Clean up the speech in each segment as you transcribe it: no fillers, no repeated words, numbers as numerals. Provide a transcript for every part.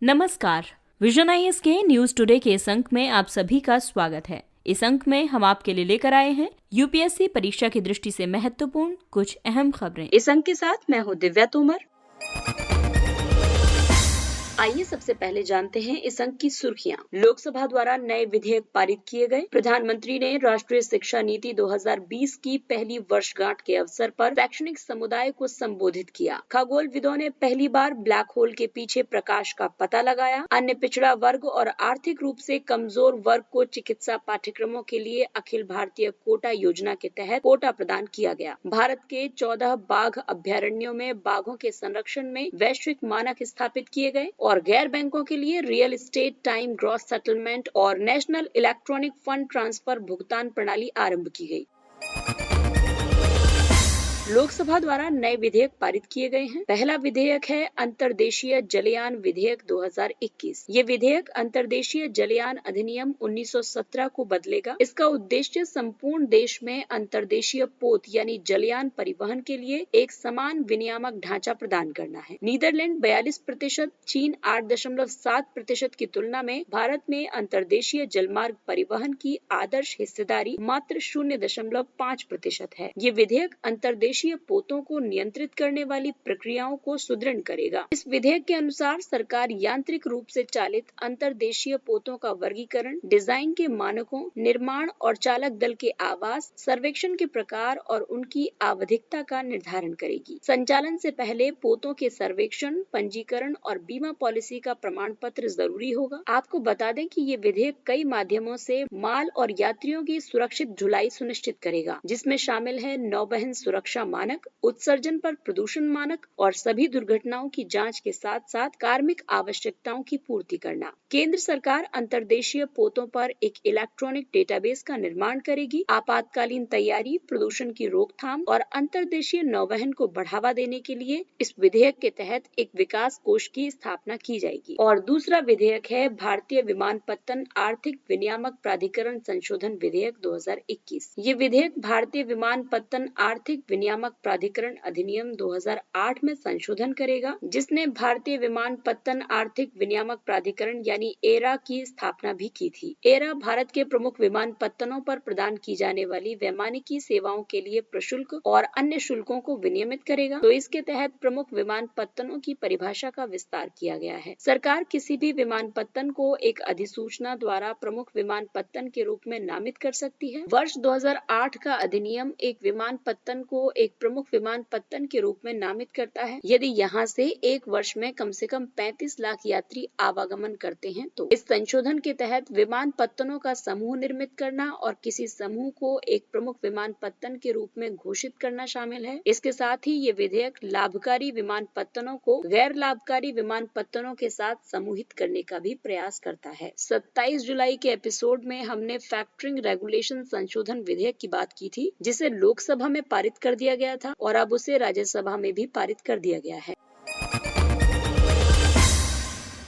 नमस्कार। Vision IAS के news today के इस अंक में आप सभी का स्वागत है। इस अंक में हम आपके लिए लेकर आए हैं यूपीएससी परीक्षा की दृष्टि से महत्वपूर्ण कुछ अहम खबरें। इस अंक के साथ मैं हूँ दिव्या तोमर। आइए सबसे पहले जानते हैं इस अंक की सुर्खियां। लोकसभा द्वारा नए विधेयक पारित किए गए। प्रधानमंत्री ने राष्ट्रीय शिक्षा नीति 2020 की पहली वर्षगांठ के अवसर पर शैक्षणिक समुदाय को संबोधित किया। खगोलविदों ने पहली बार ब्लैक होल के पीछे प्रकाश का पता लगाया। अन्य पिछड़ा वर्ग और आर्थिक रूप से कमजोर वर्ग को चिकित्सा पाठ्यक्रमों के लिए अखिल भारतीय कोटा योजना के तहत कोटा प्रदान किया गया। भारत के 14 बाघ अभ्यारण्यों में बाघों के संरक्षण में वैश्विक मानक स्थापित किए गए और गैर बैंकों के लिए real estate time gross settlement और नेशनल इलेक्ट्रॉनिक फंड ट्रांसफर भुगतान प्रणाली आरंभ की गई। लोकसभा द्वारा नए विधेयक पारित किए गए हैं। पहला विधेयक है अंतर्देशीय जलयान विधेयक 2021। ये विधेयक अंतर्देशीय जलयान अधिनियम 1917 को बदलेगा। इसका उद्देश्य संपूर्ण देश में अंतर्देशीय पोत यानी जलयान परिवहन के लिए एक समान विनियामक ढांचा प्रदान करना है। नीदरलैंड 42%, चीन 8.7% की तुलना में भारत में अंतर्देशीय जलमार्ग परिवहन की आदर्श हिस्सेदारी मात्र 0.5% है। ये विधेयक अंतर्देशीय पोतों को नियंत्रित करने वाली प्रक्रियाओं को सुदृढ़ करेगा। इस विधेयक के अनुसार सरकार यांत्रिक रूप से चालित अंतर्देशीय पोतों का वर्गीकरण, डिजाइन के मानकों, निर्माण और चालक दल के आवास, सर्वेक्षण के प्रकार और उनकी आवधिकता का निर्धारण करेगी। संचालन से पहले पोतों के सर्वेक्षण, पंजीकरण और बीमा पॉलिसी का प्रमाण पत्र जरूरी होगा। आपको बता दें कि ये विधेयक कई माध्यमों से माल और यात्रियों की सुरक्षित ढुलाई सुनिश्चित करेगा, जिसमें शामिल है नौवहन सुरक्षा मानक, उत्सर्जन पर प्रदूषण मानक और सभी दुर्घटनाओं की जांच के साथ साथ कार्मिक आवश्यकताओं की पूर्ति करना। केंद्र सरकार अंतर्देशीय पोतों पर एक इलेक्ट्रॉनिक डेटाबेस का निर्माण करेगी। आपातकालीन तैयारी, प्रदूषण की रोकथाम और अंतर्देशीय नौवहन को बढ़ावा देने के लिए इस विधेयक के तहत एक विकास कोष की स्थापना की जाएगी। और दूसरा विधेयक है भारतीय विमानपत्तन आर्थिक विनियामक प्राधिकरण संशोधन विधेयक 2021। ये विधेयक भारतीय विमानपत्तन आर्थिक विनियामक प्राधिकरण अधिनियम 2008 में संशोधन करेगा, जिसने भारतीय विमानपत्तन आर्थिक विनियामक प्राधिकरण यानी एरा की स्थापना भी की थी। एरा भारत के प्रमुख विमानपत्तनों पर प्रदान की जाने वाली वैमानिकी सेवाओं के लिए प्रशुल्क और अन्य शुल्कों को विनियमित करेगा। तो इसके तहत प्रमुख विमानपत्तनों की परिभाषा का विस्तार किया गया है। सरकार किसी भी विमानपत्तन को एक अधिसूचना द्वारा प्रमुख विमानपत्तन के रूप में नामित कर सकती है। वर्ष 2008 का अधिनियम एक विमानपत्तन को एक प्रमुख विमानपत्तन के रूप में नामित करता है यदि यहाँ से एक वर्ष में कम से कम 35 लाख यात्री आवागमन करते हैं। तो इस संशोधन के तहत विमानपत्तनों का समूह निर्मित करना और किसी समूह को एक प्रमुख विमानपत्तन के रूप में घोषित करना शामिल है। इसके साथ ही ये विधेयक लाभकारी विमानपत्तनों को गैर लाभकारी विमानपत्तनों के साथ समूहित करने का भी प्रयास करता है। 27 जुलाई के एपिसोड में हमने फैक्टरिंग रेगुलेशन संशोधन विधेयक की बात की थी, जिसे लोकसभा में पारित कर दिया गया था और अब उसे राज्यसभा में भी पारित कर दिया गया है।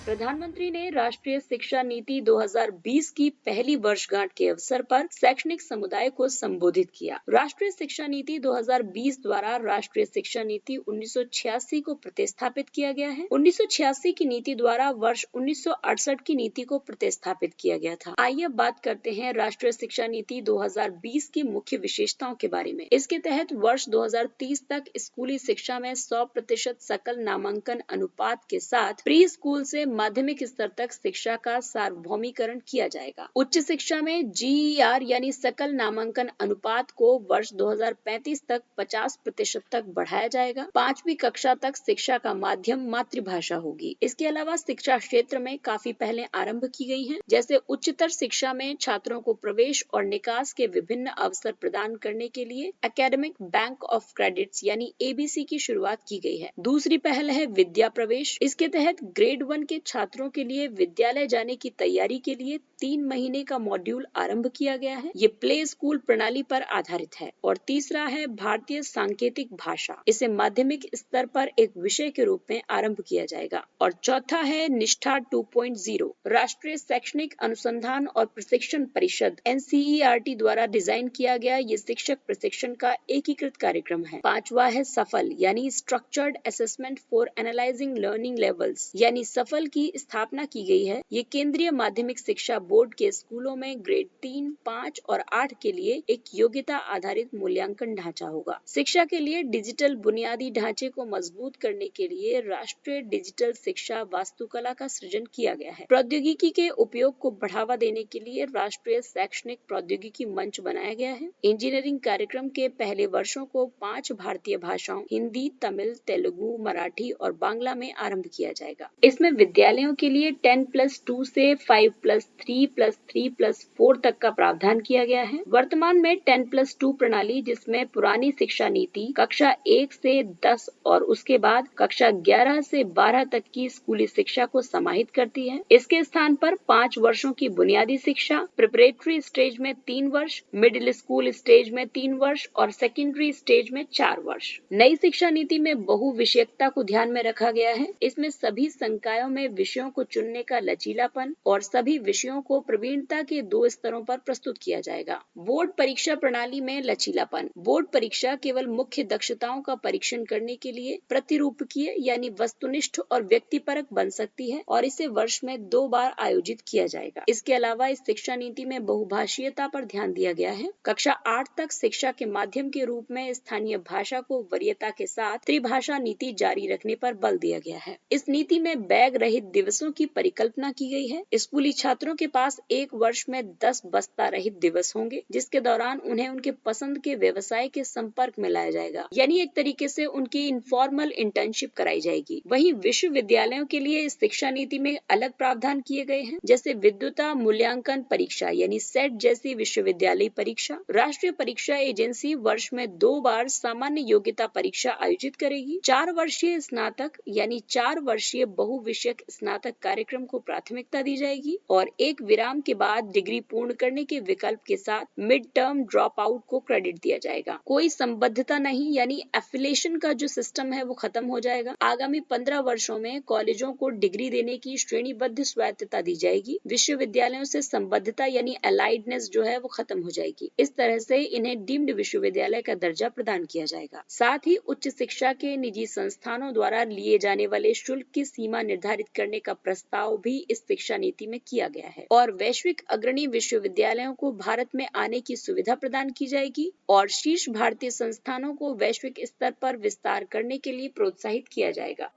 प्रधानमंत्री ने राष्ट्रीय शिक्षा नीति 2020 की पहली वर्षगांठ के अवसर पर शैक्षणिक समुदाय को संबोधित किया। राष्ट्रीय शिक्षा नीति 2020 द्वारा राष्ट्रीय शिक्षा नीति 1986 को प्रतिस्थापित किया गया है। 1986 की नीति द्वारा वर्ष 1968 की नीति को प्रतिस्थापित किया गया था। आइए अब बात करते हैं राष्ट्रीय शिक्षा नीति 2020 की मुख्य विशेषताओं के बारे में। इसके तहत वर्ष 2030 तक स्कूली शिक्षा में 100% सकल नामांकन अनुपात के साथ प्री स्कूल से माध्यमिक स्तर तक शिक्षा का सार्वभौमिकरण किया जाएगा। उच्च शिक्षा में GER यानी सकल नामांकन अनुपात को वर्ष 2035 तक 50% तक बढ़ाया जाएगा। 5वीं कक्षा तक शिक्षा का माध्यम मातृभाषा होगी। इसके अलावा शिक्षा क्षेत्र में काफी पहले आरंभ की गई हैं, जैसे उच्चतर शिक्षा में छात्रों को प्रवेश और निकास के विभिन्न अवसर प्रदान करने के लिए एकेडमिक बैंक ऑफ क्रेडिट्स यानी ABC की शुरुआत की गई है। दूसरी पहल है विद्या प्रवेश। इसके तहत ग्रेड 1 के छात्रों के लिए विद्यालय जाने की तैयारी के लिए 3 महीने का मॉड्यूल आरंभ किया गया है। ये प्ले स्कूल प्रणाली पर आधारित है। और तीसरा है भारतीय सांकेतिक भाषा। इसे माध्यमिक स्तर पर एक विषय के रूप में आरंभ किया जाएगा। और चौथा है निष्ठा 2.0। राष्ट्रीय शैक्षणिक अनुसंधान और प्रशिक्षण परिषद NCERT द्वारा डिजाइन किया गया ये शिक्षक प्रशिक्षण का एकीकृत कार्यक्रम है। पांचवा है सफल यानी structured assessment for analysing learning levels यानी सफल की स्थापना की गई है। ये केंद्रीय माध्यमिक शिक्षा बोर्ड के स्कूलों में ग्रेड 3, 5 और 8 के लिए एक योग्यता आधारित मूल्यांकन ढांचा होगा। शिक्षा के लिए डिजिटल बुनियादी ढांचे को मजबूत करने के लिए राष्ट्रीय डिजिटल शिक्षा वास्तुकला का सृजन किया गया है। प्रौद्योगिकी के उपयोग को बढ़ावा देने के लिए राष्ट्रीय शैक्षणिक प्रौद्योगिकी मंच बनाया गया है। इंजीनियरिंग कार्यक्रम के पहले वर्षों को 5 भारतीय भाषाओं हिंदी, तमिल, तेलुगु, मराठी और बांग्ला में आरंभ किया जाएगा। इसमें विद्यालयों के लिए 10+2 से 5+3+3+4 तक का प्रावधान किया गया है। वर्तमान में 10+2 प्रणाली, जिसमें पुरानी शिक्षा नीति कक्षा 1 से 10 और उसके बाद कक्षा 11 से 12 तक की स्कूली शिक्षा को समाहित करती है, इसके स्थान पर 5 वर्षों की बुनियादी शिक्षा, प्रिपरेटरी स्टेज में 3 वर्ष, मिडिल स्कूल स्टेज में 3 वर्ष और सेकेंडरी स्टेज में 4 वर्ष। नई शिक्षा नीति में बहुविषयकता को ध्यान में रखा गया है। इसमें सभी संकायों में विषयों को चुनने का लचीलापन और सभी विषयों को प्रवीणता के 2 स्तरों पर प्रस्तुत किया जाएगा। बोर्ड परीक्षा प्रणाली में लचीलापन। बोर्ड परीक्षा केवल मुख्य दक्षताओं का परीक्षण करने के लिए प्रतिरूपकीय यानी वस्तुनिष्ठ और व्यक्तिपरक बन सकती है और इसे वर्ष में 2 बार आयोजित किया जाएगा। इसके अलावा इस शिक्षा नीति में बहुभाषीयता पर ध्यान दिया गया है। कक्षा 8 तक शिक्षा के माध्यम के रूप में स्थानीय भाषा को वरीयता के साथ त्रिभाषा नीति जारी रखने पर बल दिया गया है। इस नीति में बैग रहित दिवसों की परिकल्पना की गई है। स्कूली छात्रों के पास एक वर्ष में 10 बस्ता रहित दिवस होंगे, जिसके दौरान उन्हें उनके पसंद के व्यवसाय के संपर्क में लाया जाएगा, यानी एक तरीके से उनकी इनफॉर्मल इंटर्नशिप कराई जाएगी। वहीं विश्वविद्यालयों के लिए इस शिक्षा नीति में अलग प्रावधान किए गए हैं, जैसे विद्युता मूल्यांकन परीक्षा यानी सेट जैसी विश्वविद्यालय परीक्षा। राष्ट्रीय परीक्षा एजेंसी वर्ष में 2 बार सामान्य योग्यता परीक्षा आयोजित करेगी। 4 वर्षीय स्नातक यानी 4 वर्षीय बहुविषयक स्नातक कार्यक्रम को प्राथमिकता दी जाएगी और एक विराम के बाद डिग्री पूर्ण करने के विकल्प के साथ मिड टर्म ड्रॉप आउट को क्रेडिट दिया जाएगा। कोई संबद्धता नहीं यानी एफिलिएशन का जो सिस्टम है वो खत्म हो जाएगा। आगामी 15 वर्षों में कॉलेजों को डिग्री देने की श्रेणीबद्ध स्वायत्तता दी जाएगी। विश्वविद्यालयों से संबद्धता यानी अलाइडनेस जो है वो खत्म हो जाएगी। इस तरह से इन्हें डीम्ड विश्वविद्यालय का दर्जा प्रदान किया जाएगा। साथ ही उच्च शिक्षा के निजी संस्थानों द्वारा लिए जाने वाले शुल्क की सीमा निर्धारित करने का प्रस्ताव भी इस शिक्षा नीति में किया गया है और वैश्विक अग्रणी विश्वविद्यालयों को भारत में आने की सुविधा प्रदान की जाएगी और शीर्ष भारतीय संस्थानों को वैश्विक स्तर पर विस्तार करने के लिए प्रोत्साहित किया जाएगा।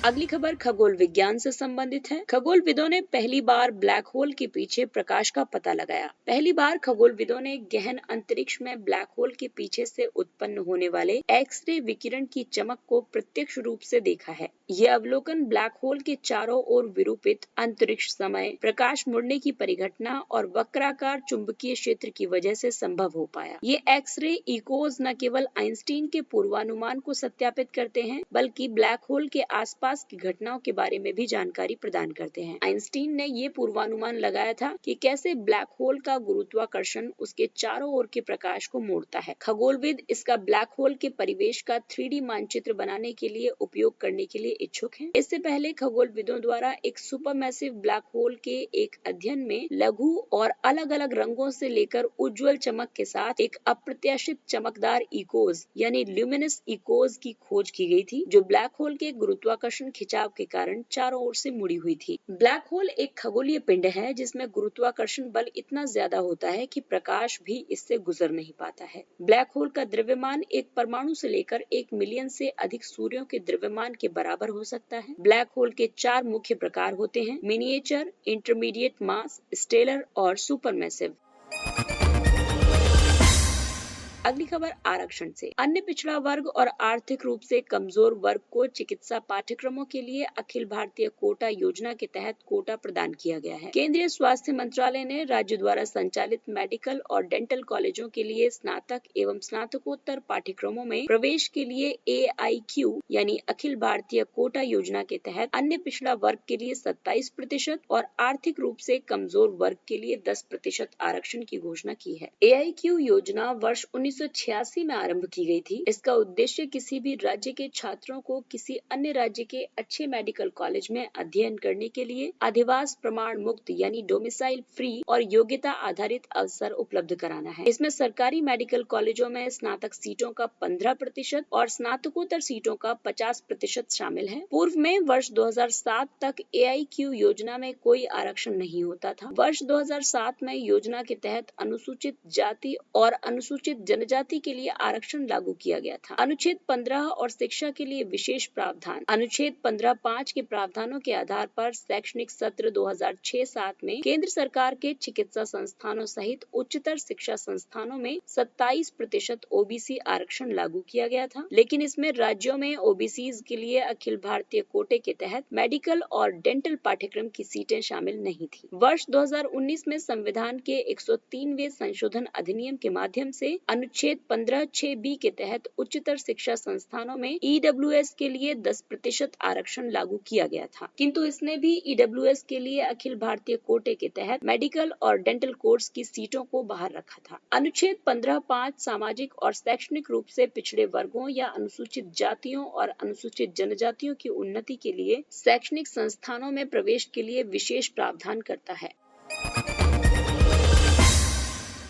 अगली खबर खगोल विज्ञान से संबंधित है। खगोलविदों ने पहली बार ब्लैक होल के पीछे प्रकाश का पता लगाया। पहली बार खगोलविदों ने गहन अंतरिक्ष में ब्लैक होल के पीछे से उत्पन्न होने वाले एक्स-रे विकिरण की चमक को प्रत्यक्ष रूप से देखा है। यह अवलोकन ब्लैक होल के चारों ओर विरूपित अंतरिक्ष समय, प्रकाश मुड़ने की परिघटना और वक्राकार चुंबकीय क्षेत्र की वजह से संभव हो पाया। ये एक्स-रे इकोज न केवल आइंस्टीन के पूर्वानुमान को सत्यापित करते हैं, बल्कि ब्लैक होल के आसपास की घटनाओं के बारे में भी जानकारी प्रदान करते हैं। आइंस्टीन ने ये पूर्वानुमान लगाया था कि कैसे ब्लैक होल का गुरुत्वाकर्षण उसके चारों ओर के प्रकाश को मोड़ता है। खगोलविद इसका ब्लैक होल के परिवेश का 3D मानचित्र बनाने के लिए उपयोग करने के लिए इच्छुक हैं। इससे पहले खगोलविदों द्वारा एक सुपरमैसिव ब्लैक होल के एक अध्ययन में लघु और अलग अलग रंगों से लेकर उज्जवल चमक के साथ एक अप्रत्याशित चमकदार इकोज यानी ल्यूमिनस इकोज की खोज की गई थी, जो ब्लैक होल के गुरुत्वाकर्षण खिंचाव के कारण चारों ओर से मुड़ी हुई थी। ब्लैक होल एक खगोलीय पिंड है जिसमें गुरुत्वाकर्षण बल इतना ज्यादा होता है कि प्रकाश भी इससे गुजर नहीं पाता है। ब्लैक होल का द्रव्यमान एक परमाणु से लेकर 1 मिलियन से अधिक सूर्यों के द्रव्यमान के बराबर हो सकता है। ब्लैक होल के 4 मुख्य प्रकार होते हैं: मिनिएचर, इंटरमीडिएट मास, स्टेलर और सुपरमैसिव। अगली खबर आरक्षण से। अन्य पिछड़ा वर्ग और आर्थिक रूप से कमजोर वर्ग को चिकित्सा पाठ्यक्रमों के लिए अखिल भारतीय कोटा योजना के तहत कोटा प्रदान किया गया है। केंद्रीय स्वास्थ्य मंत्रालय ने राज्य द्वारा संचालित मेडिकल और डेंटल कॉलेजों के लिए स्नातक एवं स्नातकोत्तर पाठ्यक्रमों में प्रवेश के लिए AIQ यानी अखिल भारतीय कोटा योजना के तहत अन्य पिछड़ा वर्ग के लिए 27% और आर्थिक रूप से कमजोर वर्ग के लिए 10% आरक्षण की घोषणा की है। AIQ योजना वर्ष 1986 में आरंभ की गई थी। इसका उद्देश्य किसी भी राज्य के छात्रों को किसी अन्य राज्य के अच्छे मेडिकल कॉलेज में अध्ययन करने के लिए अधिवास प्रमाण मुक्त यानी डोमिसाइल फ्री और योग्यता आधारित अवसर उपलब्ध कराना है। इसमें सरकारी मेडिकल कॉलेजों में स्नातक सीटों का 15% और स्नातकोत्तर सीटों का 50% शामिल है। पूर्व में वर्ष 2007 तक AIQ योजना में कोई आरक्षण नहीं होता था। वर्ष 2007 में योजना के तहत अनुसूचित जाति और अनुसूचित जनजाति के लिए आरक्षण लागू किया गया था। अनुच्छेद 15 और शिक्षा के लिए विशेष प्रावधान। अनुच्छेद 15(5) के प्रावधानों के आधार पर शैक्षणिक सत्र 2006-07 में केंद्र सरकार के चिकित्सा संस्थानों सहित उच्चतर शिक्षा संस्थानों में 27% OBC आरक्षण लागू किया गया था, लेकिन इसमें राज्यों में OBCs के लिए अखिल भारतीय कोटे के तहत मेडिकल और डेंटल पाठ्यक्रम की सीटें शामिल नहीं थी। वर्ष 2019 में संविधान के 103वें संशोधन अधिनियम के माध्यम से अनुच्छेद 15(6)B के तहत उच्चतर शिक्षा संस्थानों में EWS के लिए 10% आरक्षण लागू किया गया था, किंतु इसने भी EWS के लिए अखिल भारतीय कोटे के तहत मेडिकल और डेंटल कोर्स की सीटों को बाहर रखा था। अनुच्छेद 15(5) सामाजिक और शैक्षणिक रूप से पिछड़े वर्गों या अनुसूचित जातियों और अनुसूचित जनजातियों की उन्नति के लिए शैक्षणिक संस्थानों में प्रवेश के लिए विशेष प्रावधान करता है।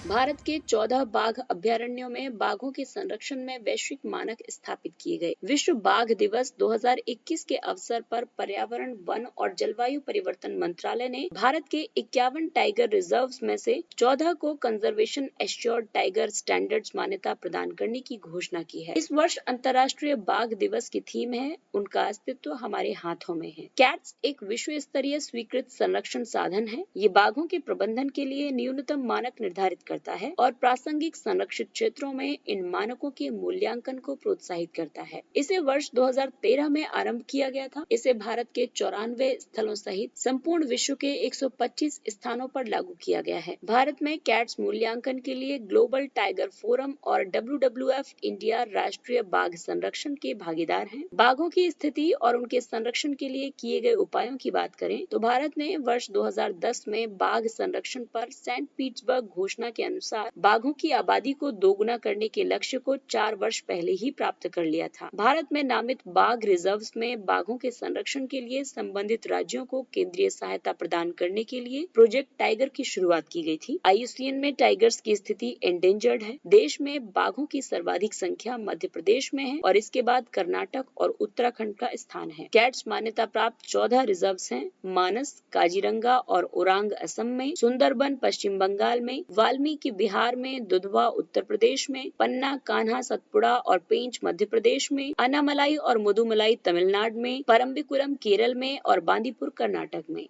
भारत के 14 बाघ अभयारण्यों में बाघों के संरक्षण में वैश्विक मानक स्थापित किए गए। विश्व बाघ दिवस 2021 के अवसर पर पर्यावरण, वन और जलवायु परिवर्तन मंत्रालय ने भारत के 51 टाइगर रिजर्व्स में से 14 को कंजर्वेशन एश्योर्ड टाइगर स्टैंडर्ड्स मान्यता प्रदान करने की घोषणा की है। इस वर्ष अंतर्राष्ट्रीय बाघ दिवस की थीम है, उनका अस्तित्व हमारे हाथों में है। कैट्स एक विश्व स्तरीय स्वीकृत संरक्षण साधन है। ये बाघों के प्रबंधन के लिए न्यूनतम मानक निर्धारित करता है और प्रासंगिक संरक्षित क्षेत्रों में इन मानकों के मूल्यांकन को प्रोत्साहित करता है। इसे वर्ष 2013 में आरंभ किया गया था। इसे भारत के 94 स्थलों सहित संपूर्ण विश्व के 125 स्थानों पर लागू किया गया है। भारत में कैट्स मूल्यांकन के लिए ग्लोबल टाइगर फोरम और WWF इंडिया राष्ट्रीय बाघ संरक्षण के भागीदार हैं। बाघों की स्थिति और उनके संरक्षण के लिए किए गए उपायों की बात करें तो भारत ने वर्ष 2010 में बाघ संरक्षण पर सेंट पीटर्सबर्ग घोषणा के अनुसार बाघों की आबादी को दोगुना करने के लक्ष्य को 4 वर्ष पहले ही प्राप्त कर लिया था। भारत में नामित बाघ रिजर्व्स में बाघों के संरक्षण के लिए संबंधित राज्यों को केंद्रीय सहायता प्रदान करने के लिए प्रोजेक्ट टाइगर की शुरुआत की गई थी। IUCN में टाइगर्स की स्थिति एंडेंजर्ड है। देश में बाघों की सर्वाधिक संख्या मध्य प्रदेश में है और इसके बाद कर्नाटक और उत्तराखंड का स्थान है। कैट्स मान्यता प्राप्त 14 रिजर्व्स हैं। मानस, काजीरंगा और ओरांग असम में, सुंदरबन पश्चिम बंगाल में, वाल्मीकि बिहार में, दुधवा उत्तर प्रदेश में, पन्ना, कान्हा, सतपुड़ा और पेंच मध्य प्रदेश में, अनामलाई और मुदुमलाई तमिलनाडु में, परम्बिकुरम केरल में और बांदीपुर कर्नाटक में।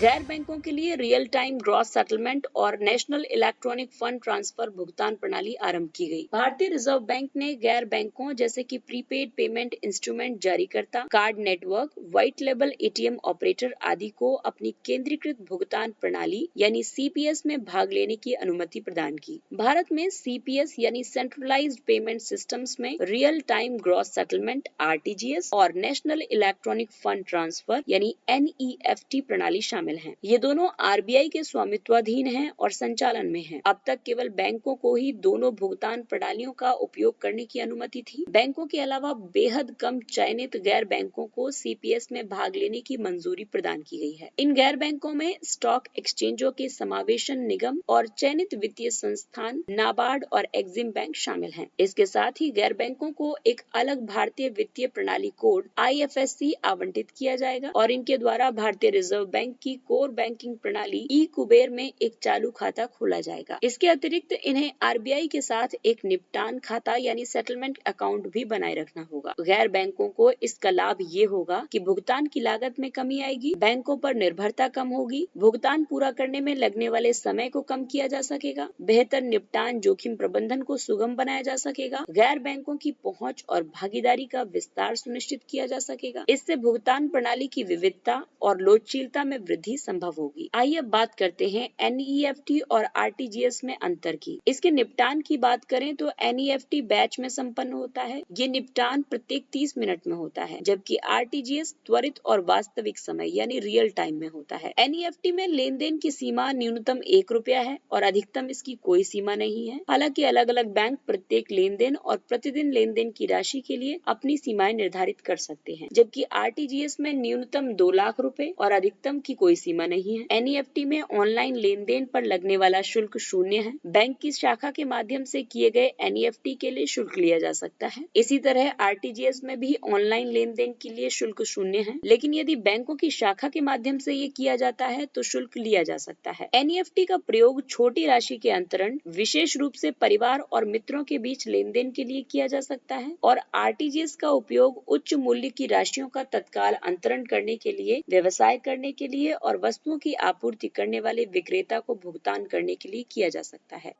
गैर बैंकों के लिए रियल टाइम ग्रॉस सेटलमेंट और नेशनल इलेक्ट्रॉनिक फंड ट्रांसफर भुगतान प्रणाली आरंभ की गई। भारतीय रिजर्व बैंक ने गैर बैंकों जैसे कि प्रीपेड पेमेंट इंस्ट्रूमेंट जारीकर्ता, card network, white label ATM operator आदि को अपनी केंद्रीकृत भुगतान प्रणाली यानी CPS में भाग लेने की अनुमति प्रदान की। भारत में CPS यानी सेंट्रलाइज्ड पेमेंट सिस्टम्स में real time gross settlement RTGS और नेशनल इलेक्ट्रॉनिक फंड ट्रांसफर यानी NEFT प्रणाली शामिल हैं। ये दोनों RBI के स्वामित्वाधीन हैं और संचालन में हैं। अब तक केवल बैंकों को ही दोनों भुगतान प्रणालियों का उपयोग करने की अनुमति थी। बैंकों के अलावा बेहद कम चयनित गैर बैंकों को CPS में भाग लेने की मंजूरी प्रदान की गई है। इन गैर बैंकों में स्टॉक एक्सचेंजों के समावेशन निगम और चयनित वित्तीय संस्थान नाबार्ड और एक्सिम बैंक शामिल हैं। इसके साथ ही गैर बैंकों को एक अलग भारतीय वित्तीय प्रणाली कोड IFSC आवंटित किया जाएगा और इनके द्वारा भारतीय रिजर्व बैंक की कोर बैंकिंग प्रणाली ई-कुबेर में एक चालू खाता खोला जाएगा। इसके अतिरिक्त इन्हें RBI के साथ एक निपटान खाता यानी सेटलमेंट अकाउंट भी बनाए रखना होगा। गैर बैंकों को इसका लाभ ये होगा कि भुगतान की लागत में कमी आएगी, बैंकों पर निर्भरता कम होगी, भुगतान पूरा करने में लगने वाले समय को कम किया जा सकेगा, बेहतर निपटान जोखिम प्रबंधन को सुगम बनाया जा सकेगा, गैर बैंकों की पहुंच और भागीदारी का विस्तार सुनिश्चित किया जा सकेगा। इससे भुगतान प्रणाली की विविधता और लोचशीलता में वृद्धि वृद्धि संभव होगी। आइए अब बात करते हैं NEFT और RTGS में अंतर की। इसके निपटान की बात करें तो NEFT बैच में संपन्न होता है। ये निपटान प्रत्येक 30 मिनट में होता है, जबकि RTGS त्वरित और वास्तविक समय यानी रियल टाइम में होता है। NEFT में लेन देन की सीमा न्यूनतम ₹1 है और अधिकतम इसकी कोई सीमा नहीं है। हालांकि अलग अलग बैंक प्रत्येक लेन देन और प्रतिदिन लेन देन की राशि के लिए अपनी सीमाएं निर्धारित कर सकते हैं, जबकि RTGS में न्यूनतम ₹2 लाख और अधिकतम की कोई सीमा नहीं है। NEFT में ऑनलाइन लेन देन पर लगने वाला शुल्क 0 है। बैंक की शाखा के माध्यम से किए गए NEFT के लिए शुल्क लिया जा सकता है। इसी तरह RTGS में भी ऑनलाइन लेन देन के लिए शुल्क 0 है, लेकिन यदि बैंकों की शाखा के माध्यम से ये किया जाता है तो शुल्क लिया जा सकता है। NEFT का प्रयोग छोटी राशि के अंतरण, विशेष रूप से परिवार और मित्रों के बीच लेन देन के लिए किया जा सकता है, और RTGS का उपयोग उच्च मूल्य की राशियों का तत्काल अंतरण करने के लिए, व्यवसाय करने के लिए और वस्तुओं की आपूर्ति करने वाले विक्रेता को भुगतान करने के लिए किया जा सकता है।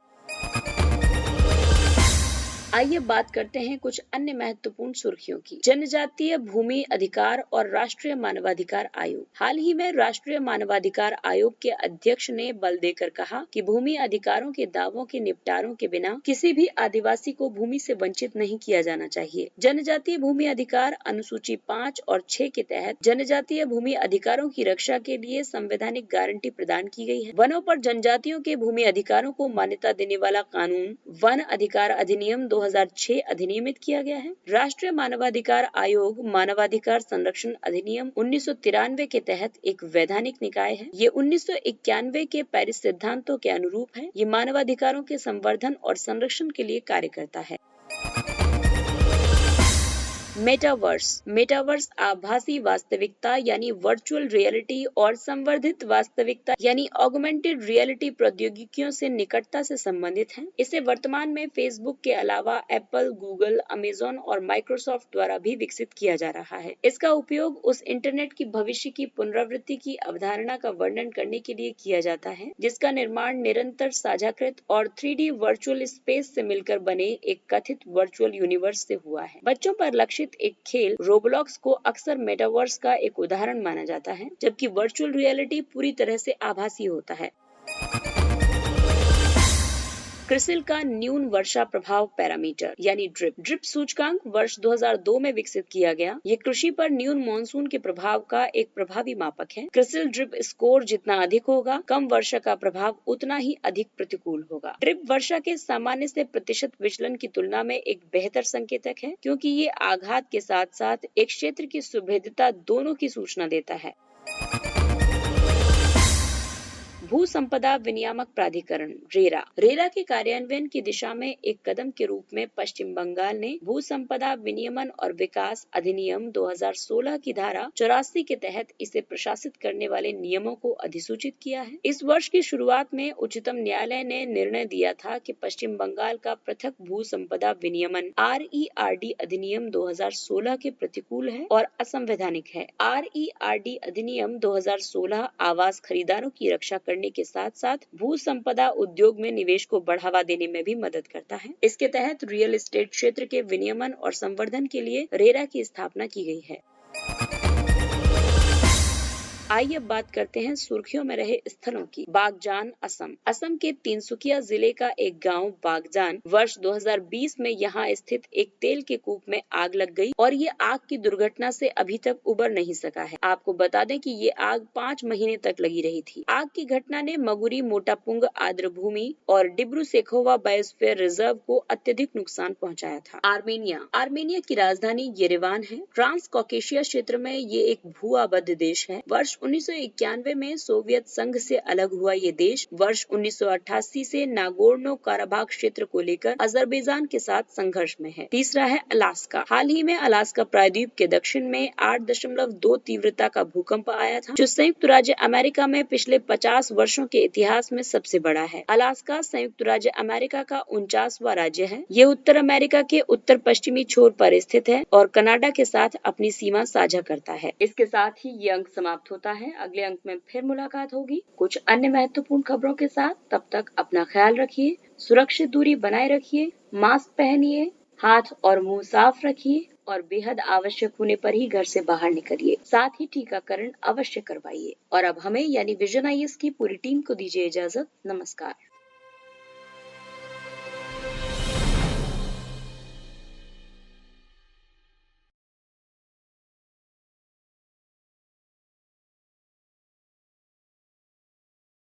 आइए बात करते हैं कुछ अन्य महत्वपूर्ण सुर्खियों की। जनजातीय भूमि अधिकार और राष्ट्रीय मानवाधिकार आयोग। हाल ही में राष्ट्रीय मानवाधिकार आयोग के अध्यक्ष ने बल देकर कहा कि भूमि अधिकारों के दावों के निपटारों के बिना किसी भी आदिवासी को भूमि से वंचित नहीं किया जाना चाहिए। जनजातीय भूमि अधिकार अनुसूची 5 और 6 के तहत जनजातीय भूमि अधिकारों की रक्षा के लिए संवैधानिक गारंटी प्रदान की गई है। वनों पर जनजातियों के भूमि अधिकारों को मान्यता देने वाला कानून वन अधिकार अधिनियम 2006 अधिनियमित किया गया है। राष्ट्रीय मानवाधिकार आयोग मानवाधिकार संरक्षण अधिनियम 1993 के तहत एक वैधानिक निकाय है। ये 1991 के पेरिस सिद्धांतों के अनुरूप है। ये मानवाधिकारों के संवर्धन और संरक्षण के लिए कार्य करता है। मेटावर्स आभासी वास्तविकता यानी वर्चुअल रियलिटी और संवर्धित वास्तविकता यानी ऑगमेंटेड रियलिटी प्रौद्योगिकियों से निकटता से संबंधित है। इसे वर्तमान में फेसबुक के अलावा एप्पल, गूगल, अमेज़न और माइक्रोसॉफ्ट द्वारा भी विकसित किया जा रहा है। इसका उपयोग उस इंटरनेट की भविष्य की पुनरावृत्ति की अवधारणा का वर्णन करने के लिए किया जाता है, जिसका निर्माण निरंतर साझाकृत और 3D वर्चुअल स्पेस से मिलकर बने एक कथित वर्चुअल यूनिवर्स से हुआ है। बच्चों पर लक्षित एक खेल रोब्लॉक्स को अक्सर मेटावर्स का एक उदाहरण माना जाता है, जबकि वर्चुअल रियलिटी पूरी तरह से आभासी होता है। क्रिसिल का न्यून वर्षा प्रभाव पैरामीटर यानी ड्रिप सूचकांक वर्ष 2002 में विकसित किया गया। ये कृषि पर न्यून मानसून के प्रभाव का एक प्रभावी मापक है। क्रिसिल ड्रिप स्कोर जितना अधिक होगा, कम वर्षा का प्रभाव उतना ही अधिक प्रतिकूल होगा। ड्रिप वर्षा के सामान्य से प्रतिशत विचलन की तुलना में एक बेहतर संकेतक है, क्योंकि ये आघात के साथ साथ एक क्षेत्र की सुभेद्यता दोनों की सूचना देता है। भू संपदा विनियामक प्राधिकरण रेरा के कार्यान्वयन की दिशा में एक कदम के रूप में पश्चिम बंगाल ने भू संपदा विनियमन और विकास अधिनियम 2016 की धारा 84 के तहत इसे प्रशासित करने वाले नियमों को अधिसूचित किया है। इस वर्ष की शुरुआत में उच्चतम न्यायालय ने निर्णय दिया था कि पश्चिम बंगाल का पृथक भू संपदा विनियमन RERD अधिनियम 2016 के प्रतिकूल है और असंवैधानिक है। RERD अधिनियम 2016 आवास खरीदारों की रक्षा करने के साथ साथ भू संपदा उद्योग में निवेश को बढ़ावा देने में भी मदद करता है। इसके तहत रियल एस्टेट क्षेत्र के विनियमन और संवर्धन के लिए रेरा की स्थापना की गई है। आइए अब बात करते हैं सुर्खियों में रहे स्थलों की। बागजान असम के तिनसुकिया जिले का एक गांव बागजान वर्ष 2020 में यहां स्थित एक तेल के कूप में आग लग गई और ये आग की दुर्घटना से अभी तक उबर नहीं सका है। आपको बता दें कि ये आग 5 महीने तक लगी रही थी। आग की घटना ने मगुरी मोटापुंग आर्द्र भूमि और डिब्रू सेखोवा बायोस्फीयर रिजर्व को अत्यधिक नुकसान पहुंचाया था। आर्मेनिया की राजधानी येरेवान है। ट्रांस कॉकेशिया क्षेत्र में ये एक भू आबद्ध देश है। वर्ष 1991 में सोवियत संघ से अलग हुआ ये देश वर्ष 1988 से नागोर्नो काराबाख क्षेत्र को लेकर अजरबैजान के साथ संघर्ष में है। तीसरा है अलास्का। हाल ही में अलास्का प्रायद्वीप के दक्षिण में 8.2 तीव्रता का भूकंप आया था, जो संयुक्त राज्य अमेरिका में पिछले 50 वर्षों के इतिहास में सबसे बड़ा है। अलास्का संयुक्त राज्य अमेरिका का 49वां राज्य है। ये उत्तर अमेरिका के उत्तर पश्चिमी छोर पर स्थित है और कनाडा के साथ अपनी सीमा साझा करता है। इसके साथ ही ये अंक समाप्त होता है। अगले अंक में फिर मुलाकात होगी कुछ अन्य महत्वपूर्ण खबरों के साथ। तब तक अपना ख्याल रखिए, सुरक्षित दूरी बनाए रखिए, मास्क पहनिए, हाथ और मुंह साफ रखिए और बेहद आवश्यक होने पर ही घर से बाहर निकलिए। साथ ही टीकाकरण अवश्य करवाइए। और अब हमें यानी विजन IAS की पूरी टीम को दीजिए इजाजत। नमस्कार।